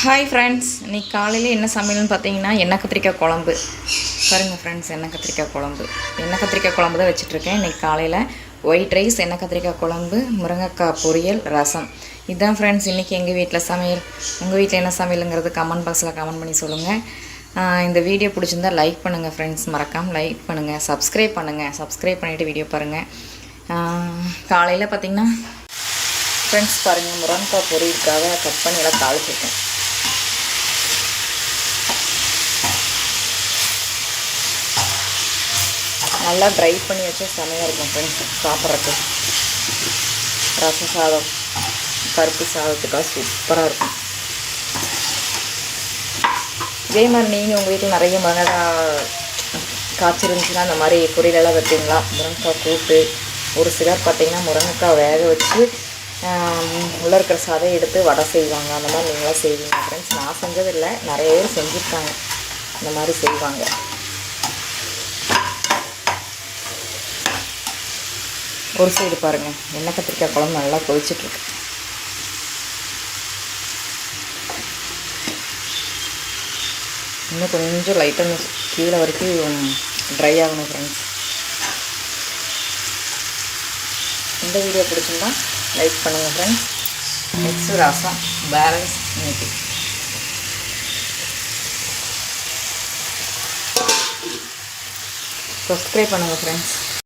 Hi friends, இன்றைக்கி காலையில் என்ன சமையல்னு பார்த்தீங்கன்னா எண்ணெய் கத்திரிக்காய் குழம்பு. பாருங்கள் ஃப்ரெண்ட்ஸ், எண்ணெய் கத்திரிக்காய் குழம்பு தான் வச்சுட்ருக்கேன். இன்றைக்கி காலையில் ஒயிட் ரைஸ், எண்ணெய் கத்திரிக்காய் குழம்பு, முருங்கைக்காய் பொரியல், ரசம். இதுதான் ஃப்ரெண்ட்ஸ் இன்றைக்கி எங்கள் வீட்டில் சமையல். உங்கள் வீட்டில் என்ன சமையலுங்கிறது கமெண்ட் பாக்ஸில் கமெண்ட் பண்ணி சொல்லுங்கள். இந்த வீடியோ பிடிச்சிருந்தால் லைக் பண்ணுங்கள் ஃப்ரெண்ட்ஸ், மறக்காமல் லைக் பண்ணுங்கள், சப்ஸ்கிரைப் பண்ணிவிட்டு வீடியோ பாருங்கள். காலையில் பார்த்திங்கன்னா ஃப்ரெண்ட்ஸ் பாருங்கள், முருங்கைக்காய் பொரியலுக்காக கட் பண்ணி எல்லாம் தாளிச்சிருக்கேன். நல்லா ட்ரை பண்ணி வச்சா செமையாக இருக்கும் ஃப்ரெண்ட்ஸ் சாப்பிட்றதுக்கு. ரச சாதம், பருப்பு சாதத்துக்காக சூப்பராக இருக்கும். இதே மாதிரி நீங்கள் உங்கள் வீட்டில் நிறைய முருங்கைக்காய் காய்ச்சிருந்துச்சுன்னா அந்த மாதிரி பொரியலெல்லாம் வைப்பீங்களா? முருங்கைக்காய் கூட்டு. ஒரு சிலர் பார்த்திங்கன்னா முருங்கைக்காய் வேக வச்சு உள்ளே இருக்கிற சதையை எடுத்து வடை செய்வாங்க. அந்த மாதிரி நீங்களாம் செய்வீங்க ஃப்ரெண்ட்ஸ்? நான் செஞ்சதில்லை, நிறைய பேர் செஞ்சுருக்காங்க இந்த மாதிரி செய்வாங்க. ஒரு சைடு பாருங்கள், எண்ணெய் கத்திரிக்காய் குழம்பு நல்லா கொதிச்சிட்ருக்கு. இன்னும் கொஞ்சம் லைட்டாக கீழே வரைக்கும் ட்ரை ஆகணும் ஃப்ரெண்ட்ஸ். இந்த வீடியோ பிடிச்சிருந்தா லைக் பண்ணுங்கள் ஃப்ரெண்ட்ஸ். நெக்ஸ்ட் ரசம் பேலன்ஸ் இன்னைக்கு. சப்ஸ்கிரைப் பண்ணுங்கள் ஃப்ரெண்ட்ஸ்.